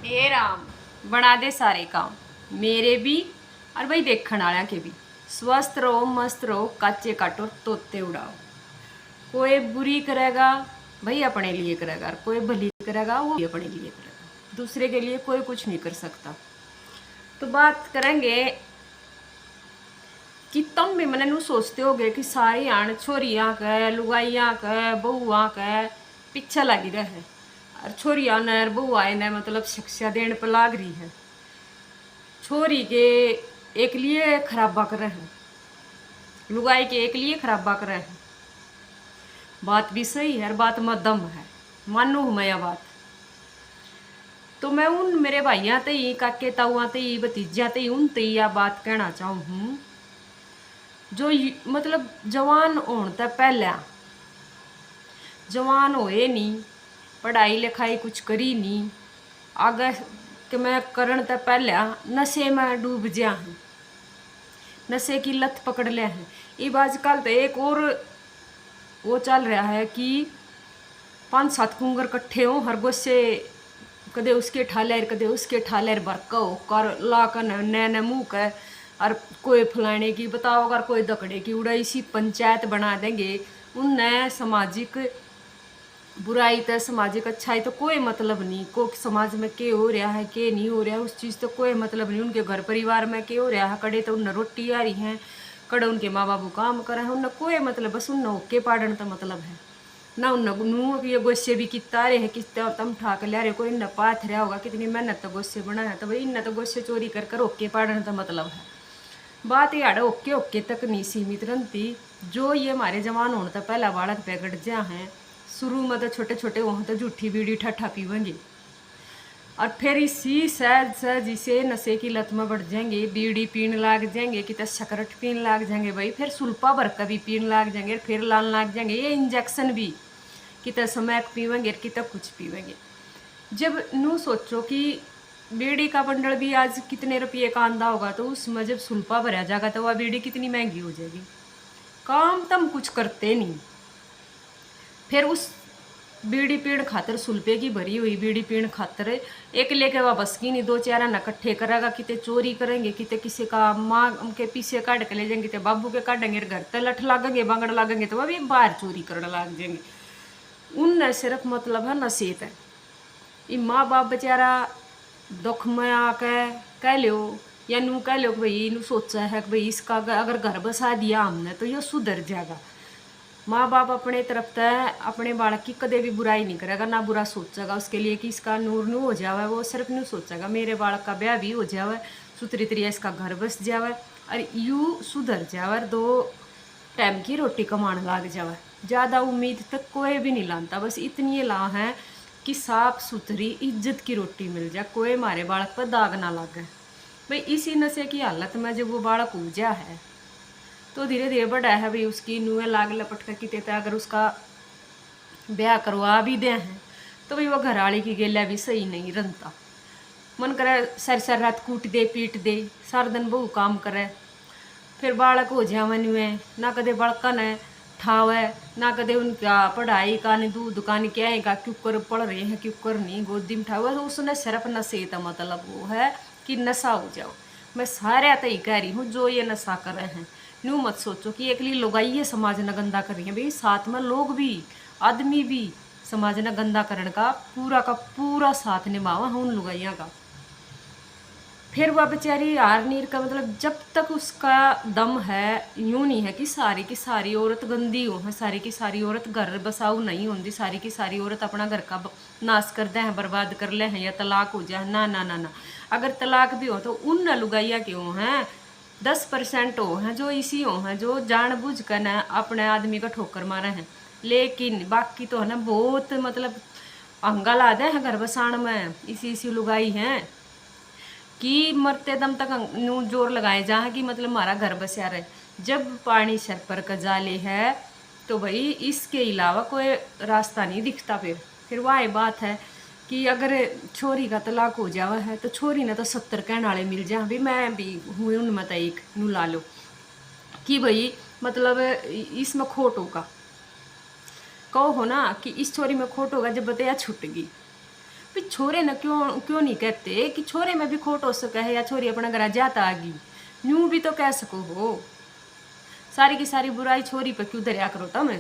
हे राम बना दे सारे काम मेरे भी और भाई देखने वाले के भी। स्वस्थ रहो, मस्त रहो, काचे काटो, तोते उड़ाओ। कोई बुरी करेगा भाई अपने लिए करेगा, और कोई भली करेगा वो भी अपने लिए करेगा। दूसरे के लिए कोई कुछ नहीं कर सकता। तो बात करेंगे कि तुम भी मैंने नू सोचते होगे कि सारी आण छोरियाँ के, लुगाइयाँ के, बहुआ के पीछे लगी रहे, और छोरियाँ ने बहुआ ने मतलब शिक्षा देने पर लाग रही है। छोरी के एक लिए खराबा कर रहे हैं, लुगाई के एक लिए खराबा कर रहे हैं। बात भी सही है और बात में दम है, मानू हूँ मैं यह बात। तो मैं उन मेरे भाइयों ते ही, काके ताऊआ ते ही, भतीजा ते ही, उन ते यह बात कहना चाहूँ हूँ जो मतलब जवान होने तक पहले जवान होए नहीं, पढ़ाई लिखाई कुछ करी नहीं, आगे कि मैं करण तक पहले नशे में डूब गया हूँ, नशे की लत पकड़ लिया है। ये आजकल तो एक और वो चल रहा है कि 5-7 कुंगर इकट्ठे हो, हर गोसे कदे उसके ठालेर कदे उसके ठालेर बरका हो कर ला कर नए मुँह के, और कोई फलाने की बताओ, अगर कोई दकड़े की उड़ाई सी पंचायत बना देंगे। उनने सामाजिक बुराई तो सामाजिक अच्छाई तो कोई मतलब नहीं, को समाज में के हो रहा है के नहीं हो रहा है उस चीज़ तो कोई मतलब नहीं। उनके घर परिवार में के हो रहा है, कड़े तो उन्हें रोटी आ रही हैं, कड़े उनके माँ बाबू काम कर रहे हैं, उन्हें कोई मतलब, बस उन्हें ओके पाड़न तो मतलब है ना। उन्हें नू ये गोस्से भी कितना रहे हैं, किस तम ठाक लिया रहे, कोई इन्हें पाथ रहा होगा कितनी मेहनत तो गोस्से बना है, तो भाई इन्हें तो गोस्से चोरी कर कर ओके पाड़न तो मतलब है। बात ये आड़े ओके ओके तक नहीं सीमित रहती। जो ये हमारे जवान होने तो पहला बालक पैकट जा हैं, शुरू में तो छोटे छोटे वहाँ तो झूठी बीड़ी ठट्ठा पीवेंगे, और फिर इसी सहज सहज इसे नशे की लत में बढ़ जाएंगे, बीड़ी पीने लाग जाएंगे, कितने सकरट पीने लाग जाएंगे भाई, फिर सुल्पा भर का भी पीने लाग जाएंगे, फिर लान लाग जाएंगे ये इंजेक्शन भी, कितने समय पीवेंगे, कितने कुछ पीवेंगे। जब नू सोचो कि बीड़ी का बंडल भी आज कितने रुपये का आंदा होगा, तो उसमें जब सुल्पा भरा जाएगा तो वह बीड़ी कितनी महंगी हो जाएगी। काम तम कुछ करते नहीं, फिर उस बीड़ी पीण खातर सुल्पे की भरी हुई बीड़ी पीण खातर एक लेके वह बस की नहीं, दो चार ना इकट्ठे करेगा, किते चोरी करेंगे, किते किसी का माँ के पीछे काट के ले जाएंगे, किते बाबू के काटेंगे, घर तक लठ लागेंगे, बांगड़ लागेंगे, तो वह भी बाहर चोरी करने लाग जाएंगे। उन सिर्फ मतलब है नसीहत है। ये माँ बाप बेचारा दुख में आके कह लो या नू कह लो कि भाई नू सोचा है कि भाई इसका अगर घर बसा दिया हमने तो ये सुधर जाएगा। माँ बाप अपने तरफ से अपने बालक की कदे भी बुराई नहीं करेगा, ना बुरा सोचेगा उसके लिए कि इसका नूर नू हो जावे, वो सिर्फ नू सोचेगा मेरे बालक का ब्याह भी हो जावे, सुतरी तरिया इसका घर बस जावे, और यू सुधर जावे, और 2 टाइम की रोटी कमाने लाग जावे। ज़्यादा उम्मीद तक कोई भी नहीं लाता, बस इतनी ला है कि साफ सुथरी इज्जत की रोटी मिल जाए, कोई हमारे बालक पर दाग ना लगे। भाई इसी नशे की हालत में जब वो बालक उपजा है तो धीरे धीरे बड़ा है भाई, उसकी नुएं लाग लपट कर किते अगर उसका ब्याह करवा भी दे हैं तो भाई वो घर वाली की गेला भी सही नहीं रनता। मन करे सर रात कूट दे पीट दे, सारा दिन बहु काम करे, फिर बालक हो जावे नुएं ना, कदे बालका ने ठावे ना, कदे उनका पढ़ाई का नहीं, दूध का नहीं, क्या है का क्यों कर पढ़ रहे हैं क्यों कर नहीं, गोदी में ठावे, तो उसने सिर्फ नशे का मतलब वो है कि नशा हो जाओ। मैं सारे तो ही कह रही हूँ जो ये नशा कर रहे हैं, न्यू मत सोचो कि एक लिए लुगाई ये समाज ने गंदा कर रही है, भाई साथ में लोग भी, आदमी भी समाज ने गंदा करने का पूरा साथ निभावा है उन लुगाइया का। फिर वह बेचारी हार नीर का मतलब जब तक उसका दम है, यूं नहीं है कि सारी की सारी औरत गंदी हो है, सारी की सारी औरत घर बसाऊ नहीं होती, सारी की सारी औरत अपना घर का नाश कर दे हैं, बर्बाद कर ले हैं, या तलाक हो जाए, ना ना ना ना। अगर तलाक भी हो तो उन लुगाइया क्यों हैं, 10% हो हैं जो इसी हो हैं जो जानबूझ कर ना अपने आदमी का ठोकर मारे हैं, लेकिन बाकी तो है ना बहुत मतलब अंगा ला दे हैं घर बसाण में, इसी लुगाई हैं कि मरते दम तक नू जोर लगाए जहाँ कि मतलब हमारा घर बसा रहे। जब पानी सर पर कजाले है तो भाई इसके अलावा कोई रास्ता नहीं दिखता। फिर वह बात है कि अगर छोरी का तलाक हो जावा है तो छोरी ने तो 70 कहने वाले मिल जाए, भी मैं भी हूँ उनमें तो एक नू ला लो कि भाई मतलब इसमें खोट होगा, कहो हो ना कि इस छोरी में खोट होगा जब बताया छूट गई, भी छोरे न क्यों क्यों नहीं कहते कि छोरे में भी खोट हो सका है या छोरी अपना घर जाता आगी, यूं भी तो कह सको हो। सारी की सारी बुराई छोरी पे क्यों दरिया करो तम।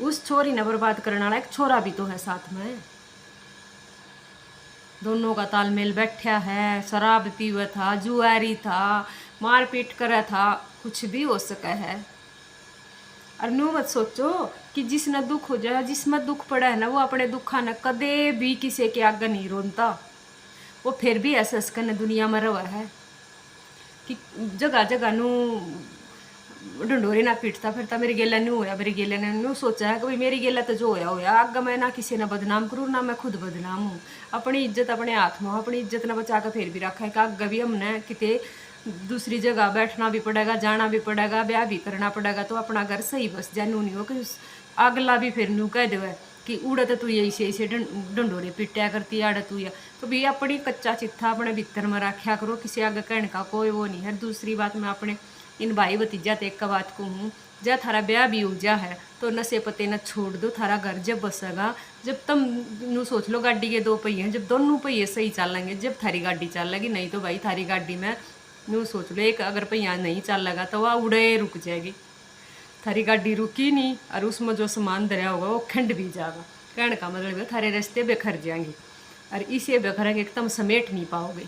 उस छोरी ने बर्बाद करने वाला एक छोरा भी तो है साथ में। दोनों का तालमेल बैठा है, शराब पीवे था, जुआरी था, मारपीट करे था, कुछ भी हो सका है। और नो मत सोचो कि जिसने दुख हो जाए, जिसमें दुख पड़ा है ना, वो अपने दुखा ने कदे भी किसी के आगे नहीं रोनता। वो फिर भी ऐसा इसकने दुनिया में रहा है कि जगह जगह नू ढंडोरे ना पीटता फिरता मेरी गेला नहीं होया, मेरी गेला ने नू सोचा है कि भाई मेरी गेला तो जो होया होया, आगे मैं ना किसी ने बदनाम करूँ ना मैं खुद बदनाम हूँ। अपनी इज्जत अपने हाथ में, अपनी इज्जत ने बचा कर फिर भी रखा है कि आगे भी हमने किते दूसरी जगह बैठना भी पड़ेगा, जाना भी पड़ेगा, ब्याह भी करना पड़ेगा, तो अपना घर सही बस जानू नहीं हो कि अगला भी फिर नू कह दे कि उड़ा तो तू ऐसे ऐसे ढंडोरे पिटाया करती आड़ तू या। तो भी अपनी कच्चा चिट्ठा अपने भीतर में रखा करो, किसी आगे कहने का कोई वो नहीं है। दूसरी बात मैं अपने इन भाई भतीजा ते एक बात को हूँ, जब थारा ब्याह भी हो जा है तो नशे पते न छोड़ दो। थारा घर जब बसेगा, जब तुम नू सोच लो गाड़ी के दो पहिए, जब दोनों पहिए सही चलेंगे जब थारी गाड़ी चलेगी, नहीं तो भाई थारी गाड़ी में नू सोच लो एक अगर पहिया नहीं चलेगा तो वह उड़े रुक जाएगी। थारी गाड़ी रुकी नहीं और उसमें जो सामान धरा होगा वो खंड भी जाएगा। कहने का मतलब है थारे रास्ते बेखर जाएंगे और इसे बेखर के एकदम समेट नहीं पाओगे।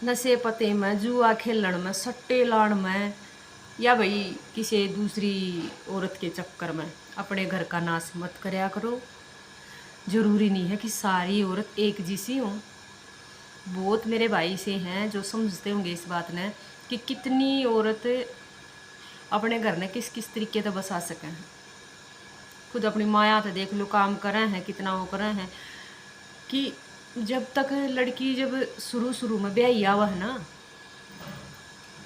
नशे पते में, जुआ खेलन में, सट्टे लाण में, या भाई किसी दूसरी औरत के चक्कर में अपने घर का नाश मत करया करो। जरूरी नहीं है कि सारी औरत एक जैसी हो। बहुत मेरे भाई से हैं जो समझते होंगे इस बात ने कि कितनी औरत अपने घर ने किस किस तरीके से बसा सके हैं। खुद अपनी माया तो देख लो, काम करें हैं कितना वो करें हैं कि जब तक लड़की जब शुरू में ब्याही आवा है ना,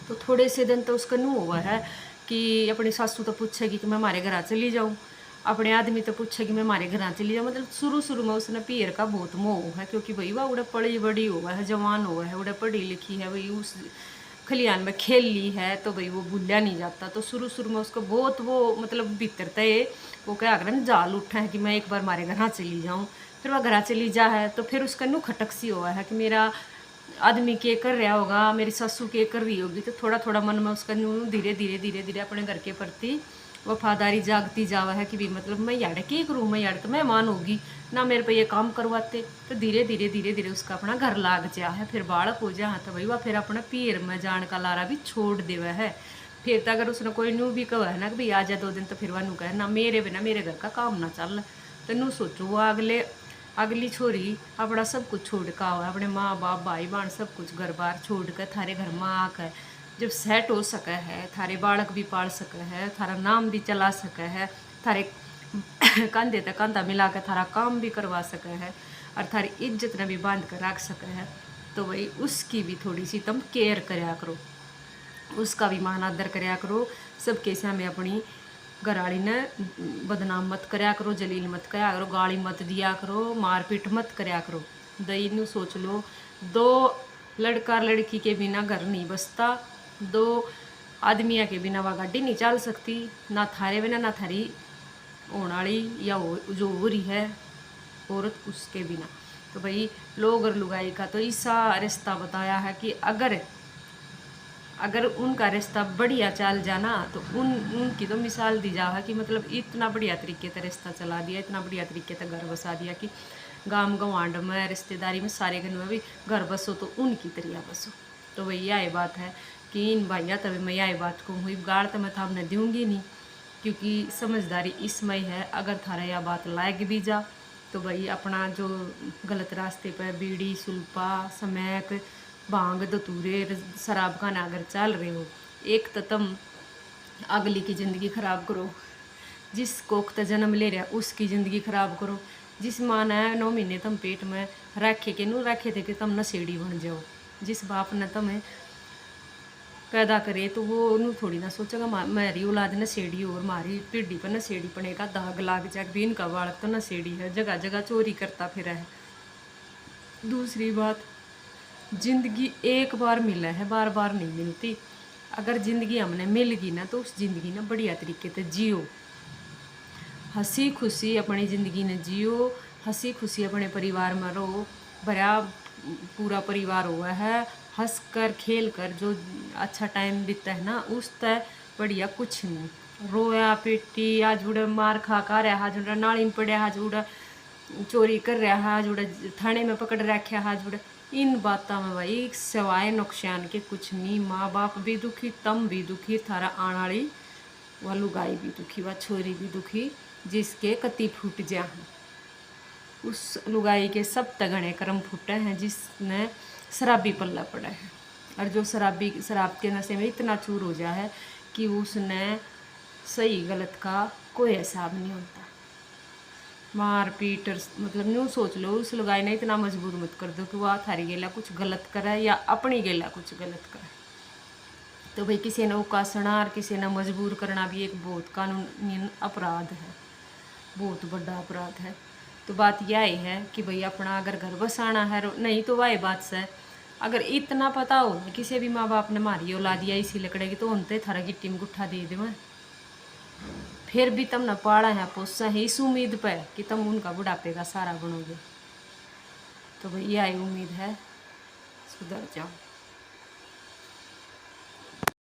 तो थोड़े से दिन तो उसका नू हुआ है कि अपनी सासू तो पूछेगी कि मैं हमारे घर चली जाऊँ, अपने आदमी तो पूछेगी मैं हमारे घर चली जाऊँ। मतलब शुरू में उसने पीर का बहुत मोह है, क्योंकि भाई वह उड़े पड़ी बड़ी हुआ है, जवान हुआ है, उड़े पढ़ी लिखी है, भाई उस खलियान में खेल ली है, तो भाई वो भूलिया नहीं जाता। तो शुरू में उसको बहुत वो मतलब भीतर तय वो क्या अगर जाल उठा है कि मैं एक बार हमारे घर चली जाऊँ। फिर वह घर चली जा है तो फिर उसका नू खटक सी हुआ है कि मेरा आदमी के कर रहा होगा, मेरी सासू के कर रही होगी। तो थोड़ा थोड़ा मन में उसका नू धीरे धीरे अपने घर के प्रति वफादारी जागती जावा है कि भी मतलब मैं यार क्या करूँ, मैं यार तो मेहमान होगी ना, मेरे पे ये काम करवाते। तो धीरे धीरे उसका अपना घर लाग जा है। फिर बालक हो जा तो भाई वह फिर अपना पीर में जान का लारा भी छोड़ देवा है। फिर तो अगर उसने कोई नू भी कहा है ना कि भाई आ जा 2 दिन, तो फिर वह नू कहे ना मेरे बिना मेरे घर का काम ना चल। तो नू सोचो वो अगली छोरी अपना सब कुछ छोड़ का हुआ, अपने माँ बाप भाई बहन सब कुछ घर बार छोड़ कर थारे घर में आकर जब सेट हो सके है, थारे बालक भी पाल सके है, थारा नाम भी चला सके है, थारे कंधे तक कंधा मिला कर थारा काम भी करवा सके है और थारी इज्जत ने भी बांध कर रख सके है। तो भाई उसकी भी थोड़ी सी तुम केयर करया करो, उसका भी मान आदर करया करो। सबके सामने अपनी घरवाली ने बदनाम मत करया करो, जलील मत करया करो, गाली मत दिया करो, मारपीट मत करया करो। दई नू सोच लो, 2 लड़का लड़की के बिना घर नहीं बसता, 2 आदमिया के बिना वह गाड़ी नहीं चल सकती, ना थारे बिना ना थारी होने वाली या जो हो रही है औरत उसके बिना। तो भाई लोग और लुगाई का तो ऐसा रिश्ता बताया है कि अगर उनका रिश्ता बढ़िया चल जाना तो उनकी तो मिसाल दी जा है कि मतलब इतना बढ़िया तरीके से रिश्ता चला दिया, इतना बढ़िया तरीके से घर बसा दिया कि गांव गंवांड में रिश्तेदारी में सारे घर में भी घर बसो तो उनकी तरह बसो। तो वही यह बात है कि इन भैया तभी मैं यह बात को हुई गाड़ तो मैं था हमने दूंगी नहीं, क्योंकि समझदारी इसमें है। अगर थारा यह बात लायक भी जा तो भाई अपना जो गलत रास्ते पर बीड़ी सुल्पा समैक भांग धतूरे शराब खाना अगर चल रहे हो, एक तो तुम अगली की ज़िंदगी ख़राब करो, जिस कोख तो जन्म ले रहा उसकी ज़िंदगी ख़राब करो, जिस माँ ने 9 महीने तुम पेट में रखे के नू रखे थे कि तुम नशेड़ी बन जाओ, जिस बाप ने तुम्हें पैदा करे तो वो उन्होंने थोड़ी ना सोचेगा मेरी औलाद नशेड़ी और मारी पीढ़ी पर नशेड़ी पने का दाग लाग जाए भी इनका बालक तो नशेड़ी है, जगह जगह चोरी करता फिर है। दूसरी बात, जिंदगी एक बार मिला है, बार बार नहीं मिलती। अगर ज़िंदगी हमने मिल गई ना तो उस ज़िंदगी ना बढ़िया तरीके से जियो। हंसी खुशी अपनी ज़िंदगी ने जियो, हंसी खुशी अपने परिवार में रहो। बड़ा पूरा परिवार हुआ है, हंस कर खेल कर जो अच्छा टाइम बीतता है ना, उस तय बढ़िया कुछ नहीं। रोया पीटी आज जुड़े मार खा खा रहा, जुड़ा नाली में पड़ा, जुड़ा चोरी कर रहा, जुड़ा थाने में पकड़ रखा है, जुड़ा इन बातों में भाई सिवाय नुकसान के कुछ नहीं। माँ बाप भी दुखी, तम भी दुखी, थारा आने वाली वह लुगाई भी दुखी, वह छोरी भी दुखी, जिसके कति फूट जा हैं। उस लुगाई के सब तगड़े कर्म फूटे हैं जिसने शराबी पल्ला पड़ा है। और जो शराब के नशे में इतना चूर हो जा है कि उसने सही गलत का कोई हिसाब नहीं होता। मार पीट मतलब यूँ सोच लो, उस लुगाई ने इतना मजबूर मत कर दो कि वह थारी गेला कुछ गलत करे या अपनी गेला कुछ गलत करे। तो भाई किसी ने उकासना और किसी ने मजबूर करना भी एक बहुत कानूनी अपराध है, बहुत बड़ा अपराध है। तो बात यह है कि भाई अपना अगर घर बसाना है नहीं तो वही बात से अगर इतना पता हो किसी भी माँ बाप ने मारी औलाद या इसी लकड़े की, तो उनते थारा गिट्टी में गुट्ठा दे दे, फिर भी तुम न पाड़ा है पोसा है इस उम्मीद पे कि तुम उनका बुढ़ापे का सारा बनोगे। तो भाई यही उम्मीद है, सुधर जाओ।